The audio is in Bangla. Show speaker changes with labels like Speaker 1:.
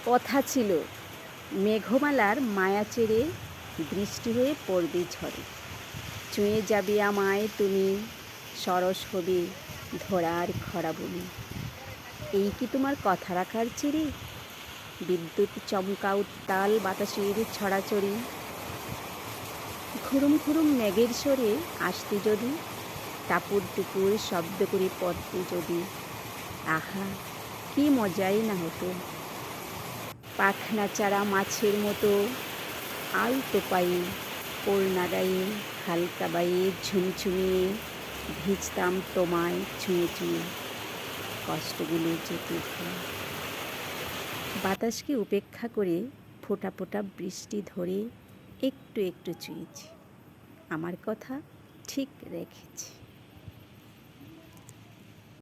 Speaker 1: কথা ছিল মেঘমালার মায়া চেড়ে বৃষ্টি হয়ে পড়বে ঝড়ে, চুঁয়ে যাবে আমায় তুমি, সরস হবে ধরার খরা বলি। এই কি তোমার কথা রাখার চিড়ি? বিদ্যুৎ চমকা উত্তাল বাতাসের ছড়াছড়ি, ঘুরুম ঘুরুম মেঘের সরে আসতে যদি, টাপুর টুপুর শব্দ করে পড়তে যদি, আহা কি মজাই না হতো। পাখনা চারা মাছের মতো আলতো পায়ে, ওড়না গায়ে হালকা বায়ে ঝুমঝুমিয়ে ভিজতাম তোমায় ছুঁয়ে ছুঁয়ে, কষ্টগুলো যেতে ভুলে। বাতাসকে উপেক্ষা করে ফোঁটা ফোঁটা বৃষ্টি ধরে একটু একটু চুয়েছি, আমার কথা ঠিক রেখেছি।